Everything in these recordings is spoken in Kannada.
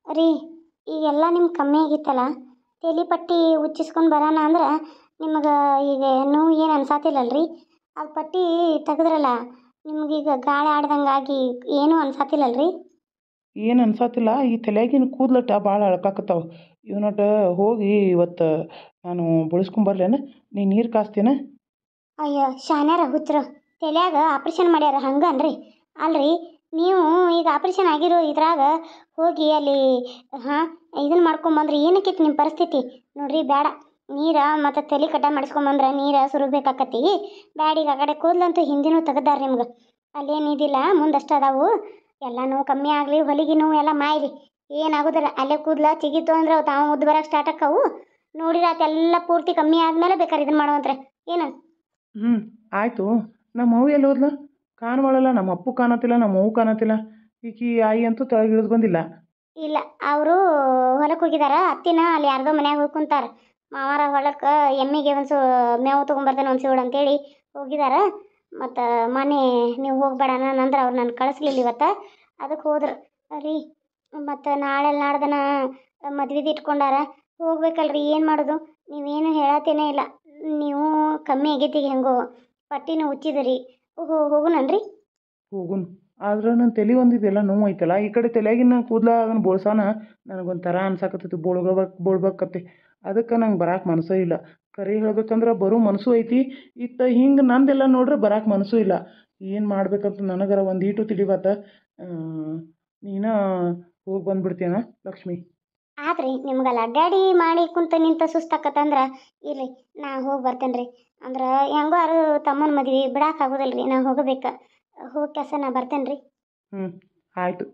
ರೀ ಈಗೆಲ್ಲ ನಿಮ್ಗೆ ಕಮ್ಮಿ ಆಗಿತ್ತಲ್ಲ, ತಲೆ ಪಟ್ಟಿ ಉಚ್ಚಿಸ್ಕೊಂಡು ಬರೋಣ ಅಂದ್ರೆ ನಿಮಗೆ ಈಗ ನೋವು ಏನು ಅನ್ಸಾತಿಲ್ಲಲ್ರಿ? ಅದು ಪಟ್ಟಿ ತೆಗೆದ್ರಲ್ಲ, ನಿಮ್ಗೀಗ ಗಾಳಿ ಆಡ್ದಂಗಾಗಿ ಏನೂ ಅನ್ಸಾತಿಲ್ಲಲ್ರಿ? ಏನು ಅನ್ಸಾತಿಲ್ಲ. ಈ ತಲೆಯಾಗಿನ ಕೂದ್ಲಟ ಭಾಳ ಅಳ್ಕಾಕತ್ತಾವ. ಇವನಟ ಹೋಗಿ ಇವತ್ತು ನಾನು ಬುಳಿಸ್ಕೊಂಬರ್ಲೇನು? ನೀ ನೀರು ಕಾಸ್ತೀನ? ಅಯ್ಯೋ ಶಾನ್ಯಾರ ಹುಚ್ಚರು, ತಲೆಯಾಗ ಆಪ್ರೇಷನ್ ಮಾಡ್ಯಾರ ಹಂಗನ್ರಿ? ಅಲ್ರಿ, ನೀವು ಈಗ ಆಪ್ರೇಷನ್ ಆಗಿರೋ ಇದ್ರಾಗ ಹೋಗಿ ಅಲ್ಲಿ ಹಾಂ ಇದನ್ನ ಮಾಡ್ಕೊಂಬಂದ್ರೆ ಏನಕ್ಕಿತ್ತು ನಿಮ್ಮ ಪರಿಸ್ಥಿತಿ? ನೋಡ್ರಿ ಬೇಡ, ನೀರ ಮತ್ತು ತಲೆ ಕಟ್ಟ ಮಾಡಿಸ್ಕೊಂಬಂದ್ರೆ ನೀರು ಸುರಬೇಕಾಕತಿ. ಬ್ಯಾಡೀಗ ಆ ಕಡೆ ಕೂದಲಂತೂ ಹಿಂದಿನೂ ತೆಗ್ದಾರ ನಿಮ್ಗೆ. ಅಲ್ಲೇನು ಇದಿಲ್ಲ, ಮುಂದಷ್ಟು ಅದಾವು. ಎಲ್ಲ ನೋವು ಕಮ್ಮಿ ಆಗಲಿ, ಹೊಲಿಗೆ ನೋವು ಎಲ್ಲ ಮಾಯ್ರಿ, ಏನಾಗೋದಿಲ್ಲ. ಅಲ್ಲೇ ಕೂದಲ ಚಿಗಿತು ಅಂದ್ರೆ ಅವು ತಾವು ಮುದ್ದು ಬರೋಕೆ ಸ್ಟಾರ್ಟ್ ಆಕ್ಕವು. ನೋಡಿರ ಅದೆಲ್ಲ ಪೂರ್ತಿ ಕಮ್ಮಿ ಆದಮೇಲೆ ಬೇಕಾದ್ರೆ ಇದನ್ನು ಮಾಡುವಂತ್ರೆ ಏನು. ಹ್ಞೂ ಆಯಿತು. ನಮ್ಮ ಅವ್ವ ಎಲ್ಲಿ ಹೋದ್ಲು? ಕಾಣವಳಲ್ಲ. ನಮ್ಮ ಅಪ್ಪು ಕಾಣತಿಲ್ಲ, ನಮ್ಮ ಅವ್ವ ಕಾಣತಿಲ್ಲ. ಈಕಿ ಆಯಿ ಅಂತೂ ಕೆಳಗೆ ಇಳಿದು ಬಂದಿಲ್ಲ. ಇಲ್ಲ, ಅವರು ಹೊಲಕ್ಕೆ ಹೋಗಿದಾರ. ಅತ್ತಿನ ಅಲ್ಲಿ ಯಾರ್ದೋ ಮನ್ಯಾಗ ಹೋಗಿ ಕುಂತಾರ. ಮಾವಾರ ಹೊಲಕ್ಕೆ ಎಮ್ಮಿಗೆ ಒಂದು ಮೇವು ತೊಗೊಂಬರ್ತೇನೆ ಒಂದು ಸೀಡ್ ಅಂತೇಳಿ ಹೋಗಿದಾರ. ಮತ್ತು ಮನೆ ನೀವು ಹೋಗ್ಬೇಡ ನಂದ್ರೆ ಅವ್ರು ನಾನು ಕಳಿಸ್ಲಿಲ್ಲ ಇವತ್ತು, ಅದಕ್ಕೆ ಹೋದ್ರು ರೀ. ಮತ್ತು ನಾಳೆ ನಾಡ್ದನ ಮದ್ವೆದು ಇಟ್ಕೊಂಡಾರ, ಹೋಗ್ಬೇಕಲ್ರಿ. ಏನು ಮಾಡೋದು? ನೀವೇನು ಹೇಳತ್ತೇನೇ ಇಲ್ಲ. ನೀವು ಕಮ್ಮಿ ಆಗೈತಿ ಹೆಂಗೋ, ಪಟ್ಟಿನೂ ಹುಚ್ಚಿದ್ರಿ. ಹೋಗುನನ್ರಿ? ಹೋಗುನು. ಆದ್ರೆ ನನ್ನ ತಲೆ ಒಂದಿದೆಲ್ಲ ನೋವು ಐತಲ್ಲ, ಈ ಕಡೆ ತಲೆಯಾಗಿನ ಕೂದಲ ಅದನ್ನು ಬೋಳ್ಸಾನ ನನಗೊಂಥರ ಅನ್ಸಾಕತ್ತೈತಿ. ಬೋಳ್ಬೇಕತ್ತೆ. ಅದಕ್ಕೆ ನಂಗೆ ಬರಾಕೆ ಮನಸ್ಸೇ ಇಲ್ಲ. ಕರೆ ಹೇಳ್ಬೇಕಂದ್ರೆ ಬರೋ ಮನಸ್ಸು ಐತಿ, ಇತ್ತ ಹಿಂಗೆ ನಂದೆಲ್ಲ ನೋಡ್ರೆ ಬರಾಕೆ ಮನಸ್ಸು ಇಲ್ಲ. ಏನು ಮಾಡ್ಬೇಕಂತ ನನಗರ ಒಂದು ಈಟು ತಿಳಿವಾತ. ನೀನು ಹೋಗಿ ಬಂದ್ಬಿಡ್ತೀನ ಲಕ್ಷ್ಮಿ? ಆದ್ರಿ ನಿಮ್ಗಲ್ಲ ಅಡ್ಡಾಡಿ ಮಾಡಿ ಕುಂತ ನಿಂತ ಸುಸ್ತಾಕತ್ತಂದ್ರೆ ಇರ್ರಿ, ನಾ ಹೋಗಿ ಬರ್ತೇನೆ ರೀ. ಅಂದ್ರೆ ಹೆಂಗೋ ಯಾರು ತಮ್ಮನ ಮದ್ವೆ ಬಿಡಾಕಾಗೋದಿಲ್ಲ ರೀ, ನಾ ಹೋಗಬೇಕು. ಹೋಗಿ ಕೆಲಸ ನಾ ಬರ್ತೇನೆ ರೀ. ಹ್ಞೂ ಆಯಿತು.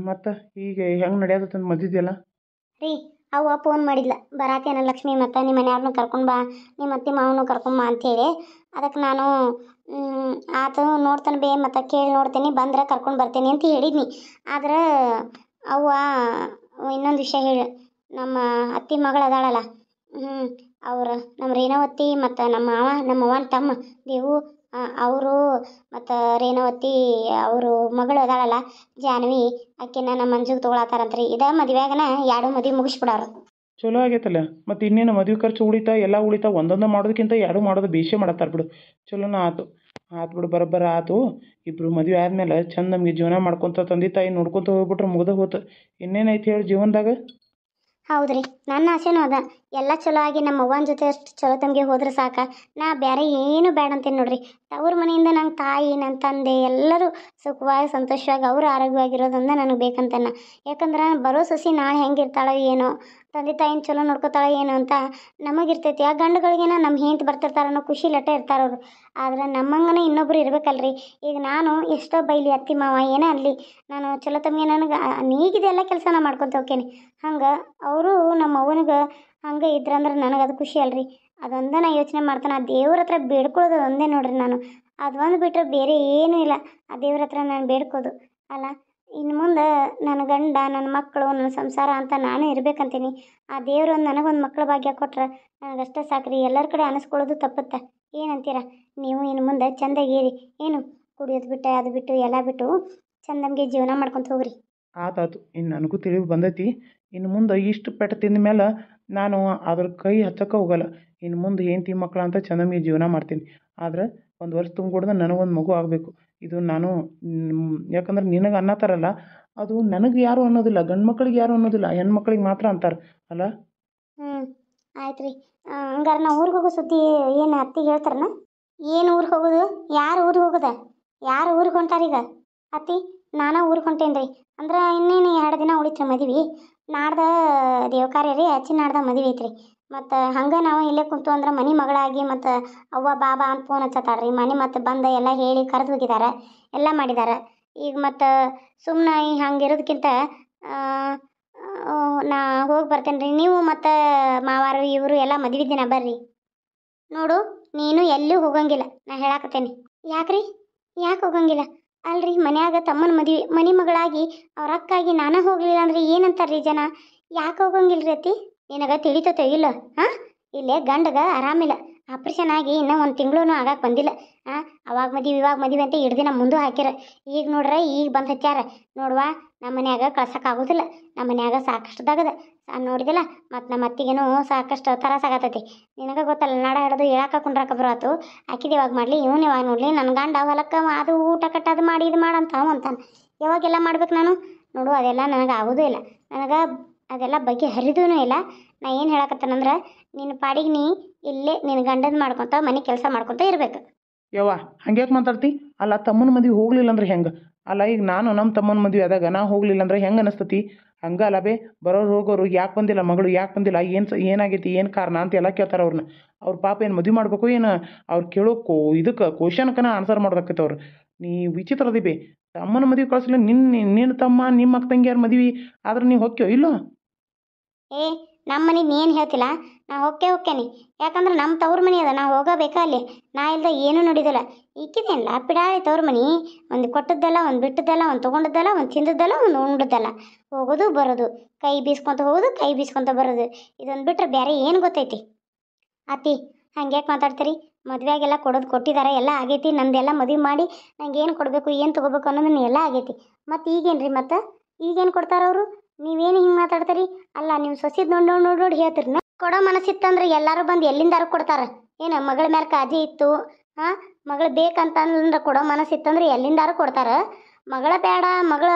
ಮತ್ತು ಈಗ ಹೆಂಗೆ ನಡೆಯೋದಂತ ಮದ್ದಿದೆಯಲ್ಲ? ರೀ, ಅವ್ವ ಫೋನ್ ಮಾಡಿದ್ಲ, ಬರಾತೇನ ಲಕ್ಷ್ಮಿ ಮತ್ತು ನಿಮ್ಮ ಮನೆಯವ್ರನ್ನೂ ಕರ್ಕೊಂಡು ಬಾ, ನಿಮ್ಮ ಅತ್ತೆ ಮಾವನು ಕರ್ಕೊಂಬ ಅಂಥೇಳಿ. ಅದಕ್ಕೆ ನಾನು ಆತು ನೋಡ್ತೇನೆ ಬೇ, ಮತ್ತು ಕೇಳಿ ನೋಡ್ತೇನೆ, ಬಂದ್ರೆ ಕರ್ಕೊಂಡು ಬರ್ತೇನೆ ಅಂತ ಹೇಳಿದ್ನಿ. ಆದ್ರೆ ಅವ್ವ ಇನ್ನೊಂದು ವಿಷಯ ಹೇಳಿ, ನಮ್ಮ ಅತ್ತೆ ಮಗಳು ಅದಾಳಲ್ಲ, ಅವ್ರು ನಮ್ಮ ರೇಣವತ್ತಿ ಮತ್ತು ನಮ್ಮ ಮಾವ, ನಮ್ಮ ಅವ್ವನ ತಮ್ಮ ದೇವು, ಅವರು ಮತ್ತು ರೇಣವತ್ತಿ ಅವರು ಮಗಳು ಅದಾಳಲ್ಲ ಜಾನ್ವಿ, ಆಕಿನ ನಮ್ಮ ಮಂಜುಗೆ ತೊಗೊಳತ್ತಾರಂತ್ರಿ. ಇದೇ ಮದುವೆಯಾಗನ ಎರಡು ಮದುವೆ ಮುಗಿಸ್ಬಿಡೋರು. ಚಲೋ ಆಗೈತಲ್ಲ. ಮತ್ತು ಇನ್ನೇನು ಮದುವೆ ಖರ್ಚು ಉಳಿತಾ, ಎಲ್ಲ ಉಳಿತಾ. ಒಂದೊಂದು ಮಾಡೋದಕ್ಕಿಂತ ಎರಡು ಮಾಡೋದು ಬೇಷೇ ಮಾಡತ್ತಾರ ಬಿಡು. ಚಲೋನ ಆತು. ಆತು ಬಿಡು, ಬರೋಬ್ಬರ ಆತು. ಇಬ್ಬರು ಮದುವೆ ಆದಮೇಲೆ ಚಂದ ನಮಗೆ ಜೀವನ ಮಾಡ್ಕೊತ ತಂದೆ ತಾಯಿ ನೋಡ್ಕೊತ ಹೋಗ್ಬಿಟ್ರೆ ಮುಗ್ದ ಹೋತು. ಇನ್ನೇನೈತಿ ಹೇಳಿ ಜೀವನದಾಗ? ಹೌದ್ರಿ, ನನ್ನ ಆಸೆನೂ ಅದ. ಎಲ್ಲ ಚಲೋ ಆಗಿ ನಮ್ಮ ಅವ್ವನ ಜೊತೆ ಅಷ್ಟು ಚಲೋ ತಮಗೆ ಹೋದ್ರೆ ಸಾಕ. ನಾ ಬೇರೆ ಏನು ಬೇಡ ಅಂತೀನಿ ನೋಡ್ರಿ. ತವ್ರ ಮನೆಯಿಂದ ನನ್ನ ತಾಯಿ, ನನ್ನ ತಂದೆ ಎಲ್ಲರೂ ಸುಖವಾಗಿ ಸಂತೋಷವಾಗಿ ಅವರು ಆರೋಗ್ಯವಾಗಿರೋದ್ರಿಂದ ನನಗೆ ಬೇಕಂತನ. ಯಾಕಂದ್ರೆ ಬರೋ ಸೊಸಿ ನಾಳೆ ಹೆಂಗಿರ್ತಾಳೋ ಏನೋ, ತಂದೆ ತಾಯಿನ ಚಲೋ ನೋಡ್ಕೊತಾಳೋ ಏನೋ ಅಂತ ನಮಗಿರ್ತೈತಿ. ಆ ಗಂಡುಗಳಿಗೇನ ನಮ್ಮ ಹೆಂಡ್ತಿ ಬರ್ತಿರ್ತಾರ ಅನ್ನೋ ಖುಷಿ ಲಟ್ಟೆ ಇರ್ತಾರವ್ರು. ಆದ್ರೆ ನಮ್ಮಂಗನೆ ಇನ್ನೊಬ್ರು ಇರ್ಬೇಕಲ್ರಿ. ಈಗ ನಾನು ಎಷ್ಟೋ ಬೈಲಿ ಅತ್ತಿ ಮಾವ ಏನೇ ಅನ್ಲಿ, ನಾನು ಚಲೋ ತಮಗೆ ನನಗೆ ನೀಗಿದೆಲ್ಲ ಕೆಲಸ ನಾ ಮಾಡ್ಕೊತ ಹೋಗ್ತೇನೆ. ಹಂಗೆ ಅವರು ನಮ್ಮ ಅವ್ವನಿಗೆ ಹಂಗೆ ಇದ್ರಂದ್ರೆ ನನಗೆ ಅದು ಖುಷಿ ಅಲ್ರಿ. ಅದೊಂದೇ ನಾ ಯೋಚನೆ ಮಾಡ್ತಾನೆ. ಆ ದೇವ್ರ ಹತ್ರ ಬೇಡ್ಕೊಳ್ಳೋದು ಒಂದೇ ನೋಡ್ರಿ ನಾನು. ಅದು ಒಂದು ಬಿಟ್ಟರೆ ಬೇರೆ ಏನೂ ಇಲ್ಲ. ಆ ದೇವ್ರ ಹತ್ರ ನಾನು ಬೇಡ್ಕೋದು ಅಲ್ಲ. ಇನ್ನು ಮುಂದೆ ನನ್ನ ಗಂಡ, ನನ್ನ ಮಕ್ಕಳು, ನನ್ನ ಸಂಸಾರ ಅಂತ ನಾನು ಇರ್ಬೇಕಂತೀನಿ. ಆ ದೇವರು ನನಗೊಂದು ಮಕ್ಕಳ ಭಾಗ್ಯ ಕೊಟ್ರೆ ನನಗಷ್ಟೇ ಸಾಕ್ರಿ. ಎಲ್ಲರ ಕಡೆ ಅನಿಸ್ಕೊಳ್ಳೋದು ತಪ್ಪುತ್ತೆ. ಏನಂತೀರ ನೀವು? ಇನ್ನು ಮುಂದೆ ಚೆಂದಾಗೇರಿ, ಏನು ಕುಡಿಯೋದು ಬಿಟ್ಟು ಅದು ಬಿಟ್ಟು ಎಲ್ಲ ಬಿಟ್ಟು ಚೆಂದಂಗೆ ಜೀವನ ಮಾಡ್ಕೊತ ಹೋಗ್ರಿ. ಆತಾತು. ಇನ್ನು ನನಗೂ ತಿಳಿದು ಬಂದೈತಿ. ಇನ್ನು ಮುಂದೆ ಇಷ್ಟು ಪೆಟ್ಟು ತಿಂದ ಮೇಲೆ ನಾನು ಅದ್ರ ಕೈ ಹಚ್ಚಕ್ಕೆ ಹೋಗಲ್ಲ. ಇನ್ನು ಮುಂದೆ ಹೆಂಡತಿ ಮಕ್ಕಳು ಅಂತ ಚೆನ್ನಾಗಿ ಜೀವನ ಮಾಡ್ತೀನಿ. ಆದ್ರೆ ಒಂದು ವರ್ಷ ತುಂಬಿಕೊಡ್ದೆ ನನಗೊಂದು ಮಗು ಆಗಬೇಕು. ಇದು ನಾನು ಯಾಕಂದ್ರೆ ನಿನಗೆ ಅನ್ನತ್ತಾರಲ್ಲ, ಅದು ನನಗೆ ಯಾರು ಅನ್ನೋದಿಲ್ಲ, ಗಂಡು ಮಕ್ಕಳಿಗೆ ಯಾರು ಅನ್ನೋದಿಲ್ಲ, ಹೆಣ್ಮಕ್ಳಿಗೆ ಮಾತ್ರ ಅಂತಾರೆ ಅಲ್ಲ. ಆಯ್ತು ರೀ. ಹಂಗಾರೆ ನಾವು ಊರಿಗೆ ಹೋಗೋ ಸುದ್ದಿ ಏನು ಅತ್ತಿಗೆ ಹೇಳ್ತಾರನ? ಏನು ಊರಿಗೆ ಹೋಗೋದು? ಯಾರು ಊರಿಗೆ ಹೋಗೋದ? ಯಾರು ಊರಿಗೆ ಹೊಂಟಾರೀಗ? ಅತ್ತಿ, ನಾನು ಊರಿಗೆ ಹೊಂಟೇನಿ ರೀ. ಅಂದ್ರೆ ಇನ್ನೇನು 2 ದಿನ ಉಳಿತ್ರಿ ಮದುವೆ. ನಾಡ್ದ ದೇವಕಾರ್ಯ ರೀ, ಹಚ್ಚಿನ ನಾಡ್ದ ಮದುವೆ ಐತ್ರಿ. ಮತ್ತು ಹಂಗೆ ನಾವು ಇಲ್ಲೇ ಕುಂತು ಅಂದ್ರೆ ಮನೆ ಮಗಳಾಗಿ ಮತ್ತು ಅವ್ವ ಬಾಬಾ ಅಂತ ಫೋನ್ ಹಚ್ಚತ್ತಾಳ್ರಿ. ಮನೆ ಮತ್ತು ಬಂದು ಎಲ್ಲ ಹೇಳಿ ಕರೆದು ಹೋಗಿದ್ದಾರೆ, ಎಲ್ಲ ಮಾಡಿದ್ದಾರೆ. ಈಗ ಮತ್ತು ಸುಮ್ಮನೆ ಹಂಗೆ ಇರೋದಕ್ಕಿಂತ ನಾ ಹೋಗಿ ಬರ್ತೇನೆ ರೀ. ನೀವು ಮತ್ತು ಮಾವಾರು ಇವರು ಎಲ್ಲ ಮದುವೆ ದಿನ ಬರ್ರಿ. ನೋಡು, ನೀನು ಎಲ್ಲೂ ಹೋಗಂಗಿಲ್ಲ, ನಾ ಹೇಳಾಕತ್ತೇನೆ. ಯಾಕ್ರಿ? ಯಾಕೆ ಹೋಗಂಗಿಲ್ಲ? ಅಲ್ರಿ, ಮನ್ಯಾಗ ತಮ್ಮನ ಮದುವೆ, ಮನೆ ಮಗಳಾಗಿ ಅವ್ರ ಅಕ್ಕಾಗಿ ನಾನೇ ಹೋಗಲಿಲ್ಲ ಅಂದ್ರೆ ಏನಂತಾರ್ರಿ ಜನ? ಯಾಕೆ ಹೋಗಂಗಿಲ್ಲ ರೀ ಅತ್ತಿ? ನಿನಗೆ ತಿಳಿತತೋ ಇಲ್ಲ? ಹಾಂ, ಇಲ್ಲೇ ಗಂಡಗ ಆರಾಮಿಲ್ಲ, ಆಪ್ರೇಷನ್ ಆಗಿ ಇನ್ನೂ 1 ತಿಂಗಳೂ ಆಗಕ್ಕೆ ಬಂದಿಲ್ಲ. ಅವಾಗ ಮದುವೆ ಇವಾಗ ಮದುವೆ ಅಂತ 2 ದಿನ ಮುಂದೆ ಹಾಕ್ಯಾರ. ಈಗ ನೋಡ್ರೆ ಈಗ ಬಂದು ಹಚ್ಚಾರ ನೋಡುವ. ನಮ್ಮ ಮನ್ಯಾಗ ಕಳ್ಸೋಕ್ಕಾಗೋದಿಲ್ಲ. ನಮ್ಮ ಮನ್ಯಾಗ ಸಾಕಷ್ಟುದಾಗದ ನೋಡಿದಿಲ್ಲ. ಮತ್ತು ನಮ್ಮ ಅತ್ತಿಗೇನು ಸಾಕಷ್ಟು ತ್ರಾಸಾಗತೈತಿ. ನಿನಗೆ ಗೊತ್ತಲ್ಲ, ನಡ ಹಿಡಿದು ಹೇಳಾಕ ಕುಂಡ್ರಾಕ ಬರೋತು. ಆಕಿದು ಯಾವಾಗ ಮಾಡಲಿ, ಇವನು ಯಾವಾಗ ನೋಡಲಿ, ನನ್ನ ಗಂಡ ಹೊಲಕ್ಕೆ ಅದು ಊಟ ಕಟ್ಟ ಅದು ಮಾಡಿ ಇದು ಮಾಡಂತ ಅಂತಾನೆ. ಯಾವಾಗೆಲ್ಲ ಮಾಡ್ಬೇಕು ನಾನು? ನೋಡು, ಅದೆಲ್ಲ ನನಗೆ ಆಗೋದೇ ಇಲ್ಲ. ನನಗೆ ಅದೆಲ್ಲ ಬಗ್ಗೆ ಹರಿದೂ ಇಲ್ಲ. ನಾ ಏನು ಹೇಳಕತ್ತೇನಂದ್ರೆ, ನಿನ್ನ ಪಾಡಿಗೆ ನೀ ಇಲ್ಲೇ ನಿನ್ನ ಗಂಡನ ಮಾಡ್ಕೊತ ಮನೆ ಕೆಲಸ ಮಾಡ್ಕೊತ ಇರಬೇಕು. ಯವ್ವ ಹಂಗ್ಯಾಕೆ ಮಾತಾಡ್ತಿ? ಅಲ್ಲ ತಮ್ಮನ ಮದುವೆ ಹೋಗ್ಲಿಲ್ಲ ಅಂದ್ರೆ ಹೆಂಗೆ? ಅಲ್ಲ ಈಗ ನಾನು ನಮ್ಮ ತಮ್ಮನ ಮದುವೆ ಆದಾಗ ನಾ ಹೋಗ್ಲಿಲ್ಲ ಅಂದ್ರೆ ಹೆಂಗೆ ಅನಿಸ್ತತಿ? ಹಂಗೆ ಅಲ್ಲ ಬೇ, ಬರೋರು ಹೋಗೋರು ಯಾಕೆ ಬಂದಿಲ್ಲ ಮಗಳು, ಯಾಕೆ ಬಂದಿಲ್ಲ, ಏನಾಗೈತಿ, ಏನು ಕಾರಣ ಅಂತ ಎಲ್ಲ ಕೇಳ್ತಾರೆ ಅವ್ರನ್ನ. ಅವ್ರ ಪಾಪ ಏನು ಮದುವೆ ಮಾಡ್ಬೇಕು ಏನು? ಅವ್ರು ಕೇಳೋಕ್ಕೋ ಇದಕ್ಕೆ ಕ್ವಶನ್ಕನ ಆನ್ಸರ್ ಮಾಡ್ದಕ್ಕೈತೆ ಅವ್ರು. ನೀ ವಿಚಿತ್ರದಿ ಬೇ. ತಮ್ಮನ ಮದುವೆ ಕಳಿಸ್ಲಿಲ್ಲ, ನಿನ್ನ ತಮ್ಮ ನಿಮ್ಮ ಅಕ್ಕ ತಂಗಿಯಾರ ಮದುವೆ ಆದ್ರೆ ನೀವು ಹೊಕ್ಕ್ಯೋ ಇಲ್ಲೋ? ಏ, ನಮ್ಮ ಮನೆಗೆ ನೀನು ಹೇಳ್ತಿಲ್ಲ, ನಾ ಹೋಕ್ಕೇನಿ. ಯಾಕಂದ್ರೆ ನಮ್ಮ ತವ್ರ ಮನೆ ಅದ, ನಾ ಹೋಗಬೇಕಾ ಅಲ್ಲಿ. ನಾ ಇಲ್ದ ಏನೂ ನೋಡಿದಿಲ್ಲ. ಇಕ್ಕಿದೇನಲ್ಲ ಪಿಡಾಳಿ ತವ್ರ ಮನೆ. ಒಂದು ಕೊಟ್ಟದ್ದಲ್ಲ, ಒಂದು ಬಿಟ್ಟದ್ದಲ್ಲ, ಒಂದು ತೊಗೊಂಡದ್ದಲ್ಲ, ಒಂದು ತಿಂದದ್ದಲ್ಲ, ಒಂದು ಉಂಡದ್ದಲ್ಲ. ಹೋಗೋದು ಬರೋದು, ಕೈ ಬೀಸ್ಕೊತ ಹೋಗೋದು, ಕೈ ಬೀಸ್ಕೊತ ಬರೋದು. ಇದೊಂದು ಬಿಟ್ರೆ ಬೇರೆ ಏನು ಗೊತ್ತೈತಿ? ಅತ್ತಿ ಹಂಗ್ಯಾಕೆ ಮಾತಾಡ್ತೀರಿ? ಮದುವೆಯಾಗೆಲ್ಲ ಕೊಡೋದು ಕೊಟ್ಟಿದ್ದಾರೆ, ಎಲ್ಲ ಆಗೈತಿ. ನಂದೆಲ್ಲ ಮದುವೆ ಮಾಡಿ ನಂಗೆ ಏನು ಕೊಡಬೇಕು, ಏನು ತೊಗೋಬೇಕು ಅನ್ನೋದನ್ನ ಎಲ್ಲ ಆಗೈತಿ. ಮತ್ತು ಈಗೇನು ರೀ? ಮತ್ತು ಈಗೇನು ಕೊಡ್ತಾರವರು? ನೀವೇನು ಹಿಂಗೆ ಮಾತಾಡ್ತೀರಿ? ಅಲ್ಲ, ನೀವು ಸೊಸಿದ್ ನೋಡಿ ನೋಡಿ ನೋಡಿ ನೋಡಿ ಹೇಳ್ತೀರಿ. ಕೊಡೋ ಮನಸ್ಸಿತ್ತಂದ್ರೆ ಎಲ್ಲರೂ ಬಂದು ಎಲ್ಲಿಂದಾರು ಕೊಡ್ತಾರೆ. ಏನು ಮಗಳ ಮೇಲೆ ಕಾಜಿ ಇತ್ತು, ಹಾಂ, ಮಗಳು ಬೇಕಂತಂದ್ರೆ ಕೊಡೋ ಮನಸ್ಸಿತ್ತಂದ್ರೆ ಎಲ್ಲಿಂದಾರು ಕೊಡ್ತಾರೆ. ಮಗಳ ಬೇಡ, ಮಗಳು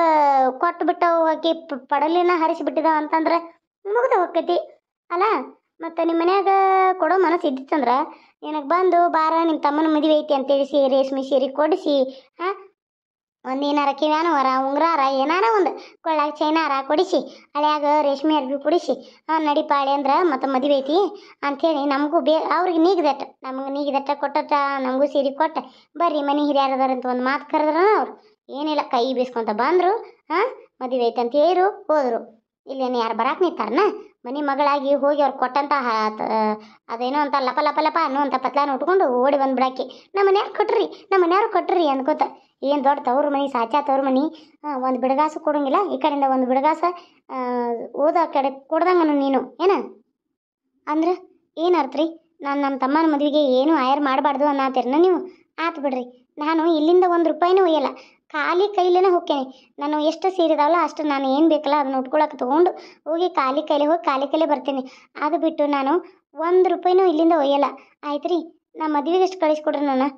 ಕೊಟ್ಟು ಬಿಟ್ಟು ಆಕಿ ಪಡಲಿನ ಹರಿಸಿಬಿಟ್ಟಿದಾವ ಅಂತಂದ್ರೆ ಮುಗ್ದು ಹೋಗ್ತೈತಿ ಅಲ್ಲ. ಮತ್ತು ನಿಮ್ಮ ಮನ್ಯಾಗ ಕೊಡೋ ಮನಸ್ಸು ಇದ್ದಿತ್ತಂದ್ರೆ ನಿನಗೆ ಬಂದು ಬಾರ ನಿಮ್ಮ ತಮ್ಮನ ಮದುವೆ ಐತಿ ಅಂತೇಳಿ ರೇಷ್ಮೆ ಸೀರೆ ಕೊಡಿಸಿ, ಹಾಂ, ಒಂದು ಏನಾರ ಕಿವ್ಯಾನ ವರ ಉಂಗ್ರಾರ ಏನಾರ ಒಂದು ಕೊಳ್ಳಾಗ ಚೈನಾರ ಕೊಡಿಸಿ, ಹಳೆಯಾಗ ರೇಷ್ಮೆ ಅರ್ಬಿ ಕೊಡಿಸಿ, ನಡಿಪಾಳೆ ಅಂದ್ರೆ ಮತ್ತು ಮದುವೆ ಐತಿ ಅಂಥೇಳಿ ನಮಗೂ ಅವ್ರಿಗೆ ನೀಗಿದಟ್ಟ, ನಮಗೆ ನೀಗಿದಟ್ಟ ಕೊಟ್ಟಟ ನಮಗೂ ಸೀರೆ ಕೊಟ್ಟ ಬರ್ರಿ ಮನೆ ಹಿರಿಯರದಾರಂತ ಒಂದು ಮಾತು ಕರೆದ್ರ ಅವ್ರು ಏನಿಲ್ಲ, ಕೈ ಬೀಸ್ಕೊಂತ ಬಂದರು, ಹಾಂ, ಮದುವೆ ಐತೆ ಅಂತ ಹೇಳಿರು ಹೋದರು. ಇಲ್ಲೇನು ಯಾರು ಬರಾಕ್ ನಿಂತಾರನ? ಮನೆ ಮಗಳಾಗಿ ಹೋಗಿ ಅವ್ರು ಕೊಟ್ಟಂತ ಅದೇನೋ ಅಂತ ಲಪ ಲಪ ಲಪ ಅನ್ನುವಂಥ ಪತ್ಲಾನ ಉಟ್ಕೊಂಡು ಓಡಿ ಬಂದ್ಬಿಡಾಕಿ. ನಮ್ಮ ಮನ್ಯಾರು ಕೊಟ್ರಿ, ನಮ್ಮ ಮನ್ಯಾರು ಕೊಟ್ರಿ ಅಂದ್ಕೋತ. ಏನು ದೊಡ್ಡ ತವ್ರ ಮನೆ, ಸಾಚಾ ತವ್ರ ಮನೆ. ಒಂದು ಬಿಡಗಾಸು ಕೊಡೋಂಗಿಲ್ಲ, ಈ ಕಡೆಯಿಂದ ಒಂದು ಬಿಡಗಾಸ ಓದ ಕಡೆ ಕೊಡ್ದಂಗನು ನೀನು ಏನ ಅಂದ್ರೆ ಏನು ಅರ್ಥ ರೀ? ನಾನು ನಮ್ಮ ತಮ್ಮನ ಮದುವೆಗೆ ಏನೂ ಆಯರ್ ಮಾಡಬಾರ್ದು ಅನ್ನತ್ತೀರನ ನೀವು? ಆತು ಬಿಡ್ರಿ, ನಾನು ಇಲ್ಲಿಂದ ₹1 ಒಯ್ಯಲ್ಲ, ಖಾಲಿ ಕೈಲೇನೆ ಹೋಗ್ತೇನೆ. ನಾನು ಎಷ್ಟು ಸೇರಿದಾವಲ್ಲ ಅಷ್ಟು ನಾನು ಏನು ಬೇಕಲ್ಲ ಅದನ್ನ ಉಟ್ಕೊಳಕ್ಕೆ ತೊಗೊಂಡು ಹೋಗಿ ಖಾಲಿ ಕೈಲಿ ಹೋಗಿ ಖಾಲಿ ಕೈಲೇ ಬರ್ತೇನೆ. ಅದು ಬಿಟ್ಟು ನಾನು ₹1 ಇಲ್ಲಿಂದ ಒಯ್ಯಲ್ಲ. ಆಯ್ತು ರೀ, ನಾ ಮದುವೆಗೆ ಎಷ್ಟು ಕಳಿಸ್ಕೊಡ್ರಿ. ನಾನು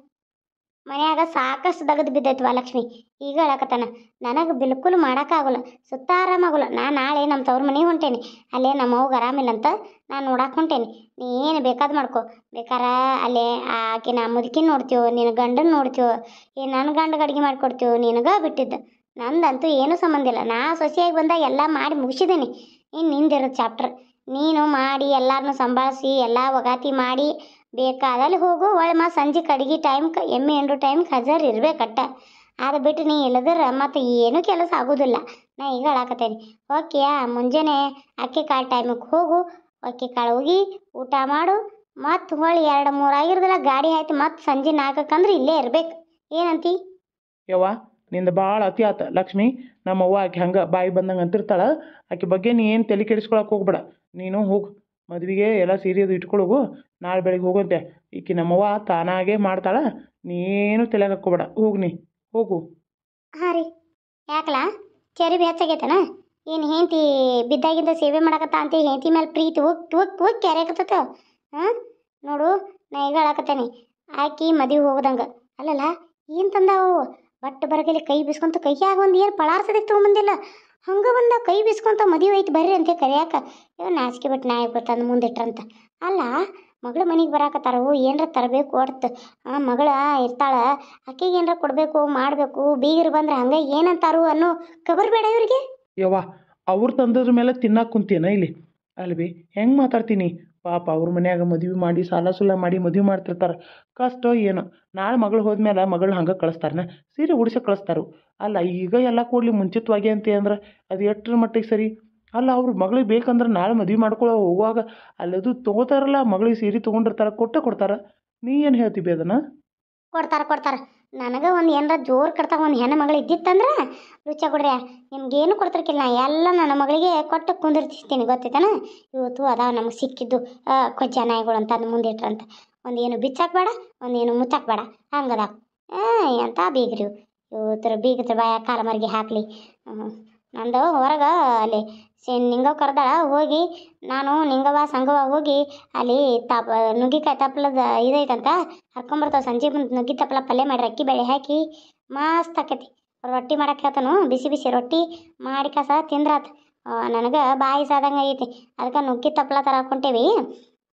ಮನ್ಯಾಗ ಸಾಕಷ್ಟು ದಗದು ಬಿದ್ದೈತ್ವಾ ಲಕ್ಷ್ಮಿ. ಈಗ ಹೇಳಕತ್ತಾನ, ನನಗೆ ಬಿಲ್ಕುಲ್ ಮಾಡೋಕ್ಕಾಗೋಲ್ಲ, ಸುತ್ತ ಆರಾಮಾಗೋಲ್ಲ. ನಾನು ನಾಳೆ ನಮ್ಮ ತವ್ರ ಮನೆಗೆ ಹೊಂಟೇನಿ. ಅಲ್ಲೇ ನಮ್ಮ ಅವ್ಗೆ ಆರಾಮಿಲ್ಲ ಅಂತ ನಾನು ನೋಡಕ್ಕೆ ಹೊಂಟೇನಿ. ನೀ ಏನು ಬೇಕಾದ್ ಮಾಡ್ಕೊ, ಬೇಕಾರ ಅಲ್ಲೇ ಆಕೆ ನಾ ಮುದುಕಿನ ನೋಡ್ತೀವೋ, ನಿನ್ನ ಗಂಡನ ನೋಡ್ತೀವೋ, ಏನು ನನ್ನ ಗಂಡಗೆ ಅಡುಗೆ ಮಾಡಿಕೊಡ್ತೀವೋ, ನಿನಗೆ ಬಿಟ್ಟಿದ್ದು. ನಂದಂತೂ ಏನೂ ಸಂಬಂಧ ಇಲ್ಲ. ನಾ ಸೊಸೆಯಾಗಿ ಬಂದಾಗ ಎಲ್ಲ ಮಾಡಿ ಮುಗಿಸಿದ್ದೀನಿ. ಇನ್ನು ನಿಂದಿರೋದು ಚಾಪ್ಟರ್. ನೀನು ಮಾಡಿ ಎಲ್ಲರನ್ನೂ ಸಂಭಾಳಿಸಿ ಎಲ್ಲ ಒಗಾತಿ ಮಾಡಿ ಬೇಕಾದಲ್ಲಿ ಹೋಗು. ಒಳ್ಳೆ ಸಂಜೆ ಕಡೆಗೆ ಟೈಮ್ಗೆ ಎಮ್ಮೆ ಎಂಡು ಟೈಮ್ಗೆ ಹಾಜರು ಇರಬೇಕಟ್ಟ. ಅದು ಬಿಟ್ಟು ನೀ ಇಲ್ಲದ್ರೆ ಮತ್ತು ಏನೂ ಕೆಲಸ ಆಗೋದಿಲ್ಲ. ನಾ ಈಗ ಹೇಳಾಕತ್ತೇನೆ, ಓಕೆಯಾ? ಮುಂಜಾನೆ ಅಕ್ಕಿ ಕಾಳು ಟೈಮಿಗೆ ಹೋಗು, ಅಕ್ಕಿ ಕಾಳು ಹೋಗಿ ಊಟ ಮಾಡು, ಮತ್ತು ಹೊಳ್ಳಿ 2-3 ಆಗಿರೋದಿಲ್ಲ ಗಾಡಿ ಆಯ್ತು, ಮತ್ತು ಸಂಜೆ 4 ಇಲ್ಲೇ ಇರ್ಬೇಕು. ಏನಂತಿ? ಯವ್ವ ನಿಂದು ಭಾಳ ಅತಿ ಆತ ಲಕ್ಷ್ಮಿ. ನಮ್ಮವ್ವ ಆಕೆ ಹಂಗೆ ಬಾಯಿ ಬಂದಂಗೆ ಅಂತಿರ್ತಾಳೆ. ಆಕೆ ಬಗ್ಗೆ ನೀ ಏನು ತಲೆ ಕೆಡಿಸ್ಕೊಳಕ್ಕೆ ಹೋಗ್ಬೇಡ. ನೀನು ಹೋಗು ಮದುವೆಗೆ ಎಲ್ಲ ಸೀರೆ ಅದು ಇಟ್ಕೊಳ್ಳೋಗು. ನಾಳೆ ಬೆಳಗ್ಗೆ ಹೋಗಂತೆ. ಈಕೆ ನಮ್ಮವ್ವ ತಾನಾಗೇ ಮಾಡ್ತಾಳೆ, ನೀನು ತಲೆಗೆ ಹಾಕ್ಕೋಬೇಡ. ಹೋಗು, ನೀ ಹೋಗು. ಹಾಂ ರೀ, ಯಾಕಲ್ಲ ಚರಿಬಿ ಹೆಚ್ಚಾಗೈತನ? ಏನು ಹೆಂಡತಿ ಬಿದ್ದಾಗಿಂದ ಸೇವೆ ಮಾಡಕತ್ತ ಅಂತ ಹೆಂಡತಿ ಮೇಲೆ ಪ್ರೀತಿ ಉಕ್ ಕ್ಯಾರೆಕತ್ತ. ಹಾಂ ನೋಡು, ನಾ ಈಗ ಹೇಳಕತ್ತೇನೆ, ಆಕಿ ಮದುವೆ ಹೋಗ್ದಂಗೆ ಅಲ್ಲಲ್ಲ. ಏನು ತಂದಾವು ಬಟ್ ಬರಗಲಿ ಕೈ ಬಿಸ್ಕೊಂತ, ಕೈಯಾಗ ಒಂದು ಏನು ಪಳಾರ್ಸದಕ್ಕೆ ತೊಗೊಂಬಂದಿಲ್ಲ, ಹಂಗೆ ಬಂದ ಕೈ ಬಿಸ್ಕೊಂತ ಮದುವೆ ಐತಿ ಬರ್ರಿ ಅಂತ ಕರಿಯಾಕ. ಇವ್ ನಾಚಿಕೆ ಬಿಟ್ಟು ನಾಯಿ ಗೊತ್ತಂದು ಮುಂದಿಟ್ರಂತ. ಅಲ್ಲ, ಮಗಳು ಮನೆಗೆ ಬರಾಕತ್ತಾರವು, ಏನರ ತರಬೇಕು ಹೊರ್ತು ಮಗಳ ಇರ್ತಾಳೆ, ಆಕೆಗೆ ಏನರ ಕೊಡಬೇಕು ಮಾಡಬೇಕು. ಬೀಗರು ಬಂದ್ರೆ ಹಂಗೆ ಏನಂತಾರು ಅನ್ನೋ ಖಬರ್ ಬೇಡ ಇವ್ರಿಗೆ. ಯವ್ವ ಅವ್ರು ತಂದದ್ರ ಮೇಲೆ ತಿನ್ನಕ್ಕೆ ಕುಂತೀನ ಇಲ್ಲಿ ಅಲ್ವಿ? ಹೆಂಗೆ ಮಾತಾಡ್ತೀನಿ? ಪಾಪ ಅವ್ರ ಮನ್ಯಾಗ ಮದುವೆ ಮಾಡಿ ಸಾಲ ಸುಲ ಮಾಡಿ ಮದುವೆ ಮಾಡ್ತಿರ್ತಾರೆ. ಕಷ್ಟ ಏನು? ನಾಳೆ ಮಗಳು ಹೋದ್ಮೇಲೆ ಮಗಳು ಹಂಗೆ ಕಳಿಸ್ತಾರನ? ಸೀರೆ ಉಡ್ಸಕ್ಕೆ ಕಳಿಸ್ತಾರು. ಅಲ್ಲ ಈಗ ಎಲ್ಲ ಕೊಡಲಿ ಮುಂಚಿತವಾಗಿ ಅಂತ ಅಂದ್ರೆ ಅದು ಎಷ್ಟರ ಮಟ್ಟಿಗೆ ಸರಿ? ಅಲ್ಲ ಅವ್ರ ಮಗಳಿಗೆ ಬೇಕಂದ್ರೆ ನಾಳೆ ಮದುವೆ ಮಾಡ್ಕೊಳ್ಳೋ ಹೋಗುವಾಗ ಅಲ್ಲದು ತೊಗೋತಾರಲ್ಲ, ಮಗಳಿಗೆ ಸೀರೆ ತೊಗೊಂಡಿರ್ತಾರೆ, ಕೊಡ್ತಾರೆ. ನೀ ಏನು ಹೇಳ್ತೀವಿ ಅದನ್ನು? ಕೊಡ್ತಾರೆ. ನನಗೆ ಒಂದು ಏನರ ಜೋರು ಕಟ್ತಾಗ ಒಂದು ಹೆಣ್ಣು ಮಗಳು ಇದ್ದಿತ್ತಂದ್ರೆ ರುಚಿ ಕೊಡ್ರಿ, ನಿಮ್ಗೇನು ಕೊಡ್ತಿರ್ಕಿಲ್ಲ. ನಾ ಎಲ್ಲ ನನ್ನ ಮಗಳಿಗೆ ಕೊಟ್ಟು ಕುಂದಿರ್ತಿರ್ತೀನಿ ಗೊತ್ತೈತಾನ. ಇವತ್ತು ಅದಾವ ನಮಗೆ ಸಿಕ್ಕಿದ್ದು ಕೊಜ್ಜ ನಾಯಿಗಳು ಅಂತ ಅದು ಮುಂದಿಟ್ರಂತ. ಒಂದೇನು ಬಿಚ್ಚಾಕ್ ಬೇಡ, ಒಂದೇನು ಮುಚ್ಚಾಕ್ ಬೇಡ, ಹಂಗದ ಎಂಥ ಬೀಗ್ರಿ ಇವತ್ತರ ಬೀಗದ ಬಾಯ ಕಾಲ ಮರಿಗೆ ಹಾಕಲಿ. ನಂದು ಹೊರಗೆ ಅಲ್ಲಿ ನಿಂಗವ್ ಕರ್ದಾಳ ಹೋಗಿ ನಾನು ನಿಂಗವ್ವ ಸಂಗವ್ವ ಹೋಗಿ ಅಲ್ಲಿ ನುಗ್ಗಿಕಾಯಿ ತಪ್ಪಲದ ಇದೈತಂತ ಹರ್ಕೊಂಬರ್ತಾವೆ. ಸಂಜೆ ಬಂದು ನುಗ್ಗಿ ತಪ್ಪಲ ಪಲ್ಯ ಮಾಡಿರಿ ಅಕ್ಕಿ ಬೇಳೆ ಹಾಕಿ ಮಸ್ತ್ ಆಕೈತಿ. ರೊಟ್ಟಿ ಮಾಡಕ್ಕೆ ಹೇಳ್ತಾನು, ಬಿಸಿ ಬಿಸಿ ರೊಟ್ಟಿ ಮಾಡಿ ಕಸ ತಿಂದ್ರಾತ. ನನಗೆ ಬಾಯಿ ಸಾದಂಗೆ ಆಗೈತಿ. ಅದಕ್ಕೆ ನುಗ್ಗಿ ತಪ್ಪಲ ತರಕೊಂಟೇವಿ.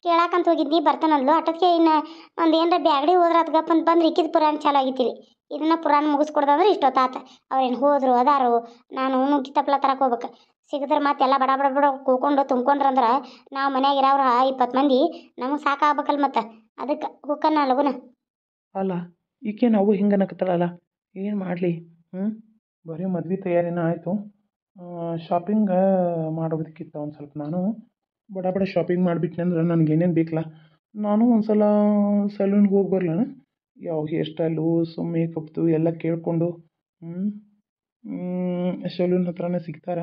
ಕೇಳಾಕಂತ ಹೋಗಿದ್ನಿ ಬರ್ತಾನಂದ್ಲು. ಅಟಕ್ಕೆ ಇನ್ನು ಒಂದು ಏನರ ಬ್ಯಾಗಡಿ ಹೋದ್ರೆ ಅದು ಗಪ್ಪ ಅಂತ ಬಂದ್ರೆ ಇಕ್ಕಿದ ಪುರಾಣ ಚಾಲು ಆಗಿತ್ತಿರಿ. ಇದನ್ನ ಪುರಾಣ ಮುಗಿಸ್ಕೊಡ್ದಂದ್ರೆ ಇಷ್ಟೊತ್ತಾತ. ಅವ್ರೇನು ಹೋದ್ರು ಅದಾರು. ನಾನು ನುಗ್ಗಿ ತಪ್ಪಲ ತರಕ್ಕೆ ಹೋಗ್ಬೇಕು. ಸಿಗಿದ್ರೆ ಮತ್ತೆ ಬಡ ಬಡ ಬಡ ಕೂಕೊಂಡು ತುಂಬ್ಕೊಂಡ್ರಂದ್ರೆ ನಾವು ಮನ್ಯಾಗ ಇರೋರು 20 ಮಂದಿ ನಮಗೆ ಸಾಕಾಗ್ಬೇಕಲ್ಲ ಮತ್ತೆ. ಅದಕ್ಕೆ ಹುಕ್ಕನ್ನ ಲಗುನ. ಅಲ್ಲ ಈಕೆ ನಾವು ಹಿಂಗೆ ಅನ್ನಕತ್ತಾಳಲ್ಲ, ಏನು ಮಾಡಲಿ? ಬರೀ ಮದ್ವೆ ತಯಾರಿನ ಆಯಿತು. ಶಾಪಿಂಗ್ ಮಾಡೋದಕ್ಕಿತ್ತು ಒಂದು ಸ್ವಲ್ಪ. ನಾನು ಬಡ ಬಡ ಶಾಪಿಂಗ್ ಮಾಡಿಬಿಟ್ನೆ ಅಂದ್ರೆ ನನಗೆ ಏನೇನು ಬೇಕಲ್ಲ, ನಾನು ಒಂದು ಸಲ ಸಲೂನ್ಗೆ ಹೋಗಿ ಬರ್ಲಣ. ಯಾವ ಹೇರ್ ಸ್ಟೈಲು ಮೇಕಪ್ದು ಎಲ್ಲ ಕೇಳಿಕೊಂಡು ಸಲೂನ್ ಹತ್ರನೇ ಸಿಗ್ತಾರ.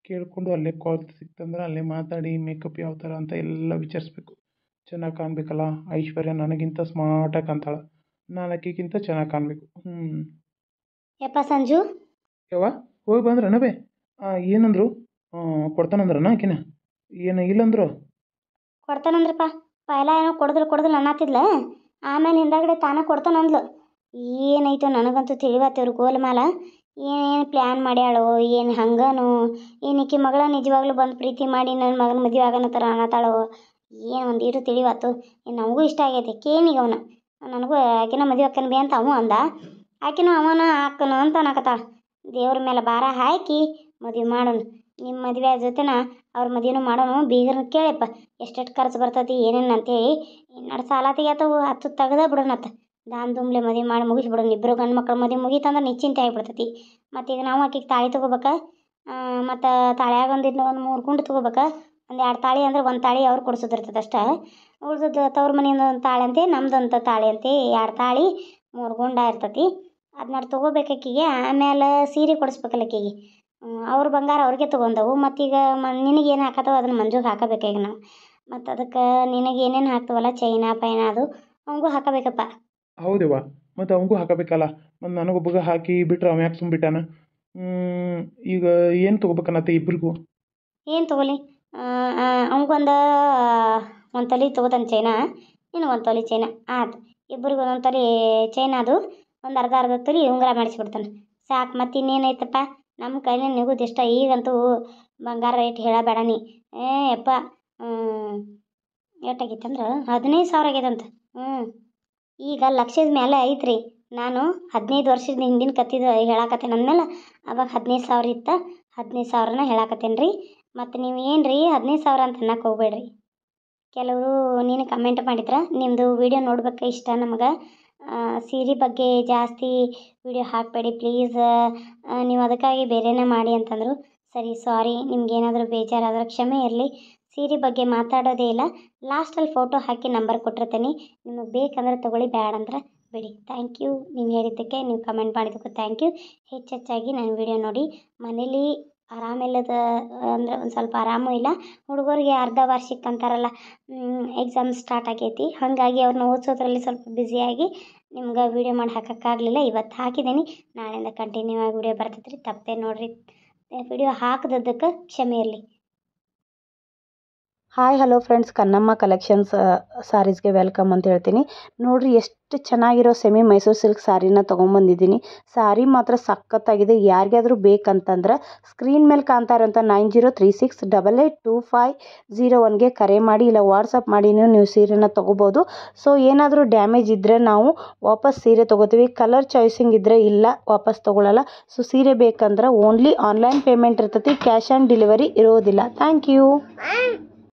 ಕೇಳಿಕೊಂಡು ಅಲ್ಲೇ ಕಾಲ್ ಸಿಕ್ತಂದ್ರೆ ಅಲ್ಲೇ ಮಾತಾಡಿ ಮೇಕಪ್ ಯಾವ ಥರ ಅಂತ ಎಲ್ಲ ವಿಚಾರಿಸ್ಬೇಕು. ಚೆನ್ನಾಗಿ ಕಾಣಬೇಕಲ್ಲ. ಐಶ್ವರ್ಯ ನನಗಿಂತ ಸ್ಮಾರ್ಟಾಗಿ ಕಾಣ್ತಾಳೆ, ನಾನು ಆಕೆಗಿಂತ ಚೆನ್ನಾಗಿ ಕಾಣಬೇಕು. ಯಪ್ಪ ಸಂಜು ಯವ್ವ ಹೋಗಿ ಬಂದ್ರನವೇ? ಏನಂದ್ರು? ಕೊಡ್ತಾನಂದ್ರನ ಆಕಿನ? ಏನು ಇಲ್ಲಂದ್ರು? ಕೊಡ್ತಾನಂದ್ರಪ್ಪ. ಪೈಲ ಏನೋ ಕೊಡಿದ್ರು ಅನ್ನತ್ತಿದ್ಲ. ಆಮೇಲೆ ಹಿಂದಾಗಡೆ ತಾನ ಕೊಡ್ತಾನಂದ್ಲು. ಏನಾಯ್ತು ನನಗಂತೂ ತಿಳಿವತ್ತವ್ರು ಗೋಲ್ಮಾಲ. ಏನೇನು ಪ್ಲ್ಯಾನ್ ಮಾಡ್ಯಾಳೋ ಏನು ಹಂಗನೋ, ಏನು ಈಕಿ ಮಗಳ ನಿಜವಾಗ್ಲೂ ಬಂದು ಪ್ರೀತಿ ಮಾಡಿ ನನ್ನ ಮಗನ ಮದುವೆ ಆಗೋಣ ಥರ ಅನ್ನತಾಳೋ ಏನು ಒಂದೀಟು ತಿಳಿವತ್ತು. ನಮಗೂ ಇಷ್ಟ ಆಗೈತೆ ಕೇಳಿಗ ಅವನು. ನನಗೂ ಆಕಿನ ಮದುವೆ ಅಕ್ಕನ ಬಿ ಅಂತ ಅವನು ಅಂದ. ಆಕಿನೂ ಅವನ ಹಾಕನು ಅಂತ ಅನ್ನಕತ್ತಾಳ. ದೇವ್ರ ಮೇಲೆ ಭಾರ ಹಾಕಿ ಮದುವೆ ಮಾಡೋಣ. ನಿಮ್ಮ ಮದುವೆ ಜೊತೆನ ಅವ್ರ ಮದುವೆನೂ ಮಾಡೋಣ. ಬೀಗರನ್ನ ಕೇಳಪ್ಪ ಎಷ್ಟೆಷ್ಟು ಖರ್ಚು ಬರ್ತೈತಿ ಏನೇನು ಅಂತೇಳಿ. ಇನ್ನೆರಡು ಸಾಲ ತೆಗಿಯತ್ತವು 10 ತೆಗ್ದ ಬಿಡೋಣತ್ತ. ದಾನ್ ದುಂಬ್ಲೆ ಮದುವೆ ಮಾಡಿ ಮುಗಿಸ್ಬಿಡೋಣ. ಇಬ್ಬರು ಗಂಡು ಮಕ್ಳು ಮದುವೆ ಮುಗೀತಂದ್ರೆ ನಿಶ್ಚಿಂತೆ ಆಗಿಬಿಡ್ತೈತಿ. ಮತ್ತು ಈಗ ನಾವು ಆಕಿಗೆ ತಾಳಿ ತೊಗೋಬೇಕಾ, ಮತ್ತು ತಾಳ್ಯಾಗ ಒಂದು 3 ಗುಂಡು ತೊಗೋಬೇಕಾ. ಒಂದು 2 ತಾಳಿ ಅಂದ್ರೆ 1 ತಾಳಿ ಅವ್ರು ಕೊಡಿಸೋದಿರ್ತದೆ ಅಷ್ಟೇ. ಉಳ್ದದ್ದು ತವ್ರ ಮನೆಯಿಂದ ಒಂದು ತಾಳಿ ಅಂತೆ, ನಮ್ದಂತ ತಾಳಿ ಅಂತೆ. 2 ತಾಳಿ 3 ಗುಂಡ ಇರ್ತೈತಿ. ಅದನ್ನ ತೊಗೋಬೇಕಾಕಿಗೆ. ಆಮೇಲೆ ಸೀರೆ ಕೊಡಿಸ್ಬೇಕಲ್ಲ ಆಕಿಗೆ. ಅವ್ರ ಬಂಗಾರ ಅವ್ರಿಗೆ ತೊಗೊಂಡವು. ಮತ್ತೀಗ ನಿನಗೇನು ಹಾಕತ್ತವ ಅದನ್ನು ಮಂಜುಗೆ ಹಾಕಬೇಕಾಗ ನಾವು. ಮತ್ತು ಅದಕ್ಕೆ ನಿನಗೆ ಏನೇನು ಹಾಕ್ತವಲ್ಲ ಚೈನಾ ಪೈನ ಅದು ಅವಂಗೂ ಹಾಕಬೇಕಪ್ಪ. ಹೌದವ್ವ, ಮತ್ತು ಅವಂಗೂ ಹಾಕಬೇಕಲ್ಲ. ಮತ್ತು ನನಗೊಬ್ಬಗ ಹಾಕಿ ಬಿಟ್ರೆ ಅವ ಯಾಕೆ ಸುಮ್ಬಿಟ್ಟಾನ? ಈಗ ಏನು ತೊಗೋಬೇಕನ್ನತ್ತೆ ಇಬ್ಬರಿಗೂ? ಏನು ತೊಗೊಲಿ? ಅವ್ಗೊಂದು 1 ತೊಲೆ ತೊಗೋತಾನೆ ಚೈನಾ, ಇನ್ನು 1 ತೊಲೆ ಚೈನಾ ಆಯ್ತು. ಇಬ್ಬರಿಗೂ 1 ತೊಲೆ ಚೈನಾ, ಅದು ಒಂದು ಅರ್ಧ ತೊಲೆ ಉಂಗುರ ಮಾಡಿಸ್ಬಿಡ್ತಾನೆ ಸಾಕು. ಮತ್ತು ಇನ್ನೇನೈತಪ್ಪ ನಮ್ಮ ಕೈಲಿ ನಿಗೋದು ಇಷ್ಟ. ಈಗಂತೂ ಬಂಗಾರ ರೇಟ್ ಹೇಳಬೇಡ ನೀ. ಯಪ್ಪ ಎಷ್ಟಾಗೈತಂದ್ರೆ 15,000 ಆಗೈತಂತ. ಈಗ ಲಕ್ಷದ ಮೇಲೆ ಐತ್ರಿ. ನಾನು 15 ವರ್ಷದ ಹಿಂದಿನ ಕತ್ತಿದ ಹೇಳಾಕತ್ತೇನೆ ಅಂದಮೇಲೆ ಅವಾಗ 15,000 ಇತ್ತು. 15,000ನ ಹೇಳಾಕತ್ತೇನೆ ರೀ. ಮತ್ತು ನೀವು ಏನು ರೀ 15,000 ಅಂತ ಅನ್ನಕ್ಕೆ ಹೋಗ್ಬೇಡ್ರಿ. ಕೆಲವರು ನೀನು ಕಮೆಂಟ್ ಮಾಡಿದ್ರೆ ನಿಮ್ಮದು ವೀಡಿಯೋ ನೋಡ್ಬೇಕು ಇಷ್ಟ ನಮಗೆ, ಸೀರೆ ಬಗ್ಗೆ ಜಾಸ್ತಿ ವೀಡಿಯೋ ಹಾಕಬೇಡಿ ಪ್ಲೀಸ್, ನೀವು ಅದಕ್ಕಾಗಿ ಬೇರೆನೇ ಮಾಡಿ ಅಂತಂದರು. ಸರಿ ಸಾರಿ, ನಿಮ್ಗೇನಾದರೂ ಬೇಜಾರಾದ್ರೆ ಕ್ಷಮೆ ಇರಲಿ. ಸೀರೆ ಬಗ್ಗೆ ಮಾತಾಡೋದೇ ಇಲ್ಲ. ಲಾಸ್ಟಲ್ಲಿ ಫೋಟೋ ಹಾಕಿ ನಂಬರ್ ಕೊಟ್ಟಿರ್ತೀನಿ. ನಿಮಗೆ ಬೇಕಂದ್ರೆ ತೊಗೊಳ್ಳಿ, ಬೇಡಂದ್ರೆ ಬಿಡಿ. Thank you. ನೀವು ಹೇಳಿದ್ದಕ್ಕೆ, ನೀವು ಕಮೆಂಟ್ ಮಾಡಿದ್ದಕ್ಕೂ ಥ್ಯಾಂಕ್ ಯು. ಹೆಚ್ಚೆಚ್ಚಾಗಿ ನನ್ನ ವೀಡಿಯೋ ನೋಡಿ. ಮನೇಲಿ ಆರಾಮಿಲ್ಲದ ಅಂದರೆ ಒಂದು ಸ್ವಲ್ಪ ಆರಾಮೂ ಇಲ್ಲ. ಹುಡುಗರಿಗೆ ಅರ್ಧ ವಾರ್ಷಿಕ ಅಂತಾರಲ್ಲ, ಎಕ್ಸಾಮ್ ಸ್ಟಾರ್ಟ್ ಆಗೈತಿ. ಹಾಗಾಗಿ ಅವ್ರನ್ನ ಓದಿಸೋದ್ರಲ್ಲಿ ಸ್ವಲ್ಪ ಬ್ಯುಸಿಯಾಗಿ ನಿಮ್ಗೆ ವೀಡಿಯೋ ಮಾಡಿ ಹಾಕೋಕ್ಕಾಗಲಿಲ್ಲ. ಇವತ್ತು ಹಾಕಿದ್ದೀನಿ, ನಾಳೆಯಿಂದ ಕಂಟಿನ್ಯೂ ಆಗಿ ವೀಡಿಯೋ ಬರ್ತೈತ್ರಿ. ತಪ್ಪೇ ನೋಡಿರಿ. ವಿಡಿಯೋ ಹಾಕಿದ್ದಕ್ಕೆ ಕ್ಷಮೆ ಇರಲಿ. Hi hello friends, Kannamma collections ಸಾರೀಸ್ಗೆ ವೆಲ್ಕಮ್ ಅಂತ ಹೇಳ್ತೀನಿ. ನೋಡಿರಿ ಎಷ್ಟು ಚೆನ್ನಾಗಿರೋ ಸೆಮಿ ಮೈಸೂರು ಸಿಲ್ಕ್ ಸಾರಿನ ತೊಗೊಂಬಂದಿದ್ದೀನಿ. ಸಾರಿ ಮಾತ್ರ ಸಖತ್ತಾಗಿದೆ. ಯಾರಿಗಾದರೂ ಬೇಕಂತಂದ್ರೆ ಸ್ಕ್ರೀನ್ ಮೇಲೆ ಕಾಣ್ತಾ ಇರೋಂಥ 9036882501ಗೆ ಕರೆ ಮಾಡಿ, ಇಲ್ಲ ವಾಟ್ಸಪ್ ಮಾಡಿ ನೀವು ಸೀರೆನ ತೊಗೋಬೋದು. ಸೊ ಏನಾದರೂ ಡ್ಯಾಮೇಜ್ ಇದ್ದರೆ ನಾವು ವಾಪಸ್ ಸೀರೆ ತೊಗೋತೀವಿ. ಕಲರ್ ಚಾಯ್ಸಿಂಗ್ ಇದ್ದರೆ ಇಲ್ಲ ವಾಪಸ್ ತೊಗೊಳ್ಳಲ್ಲ. ಸೊ ಸೀರೆ ಬೇಕಂದ್ರೆ ಓನ್ಲಿ ಆನ್ಲೈನ್ ಪೇಮೆಂಟ್ ಇರ್ತೈತಿ, ಕ್ಯಾಶ್ ಆನ್ ಡೆಲಿವರಿ ಇರೋದಿಲ್ಲ. Thank you.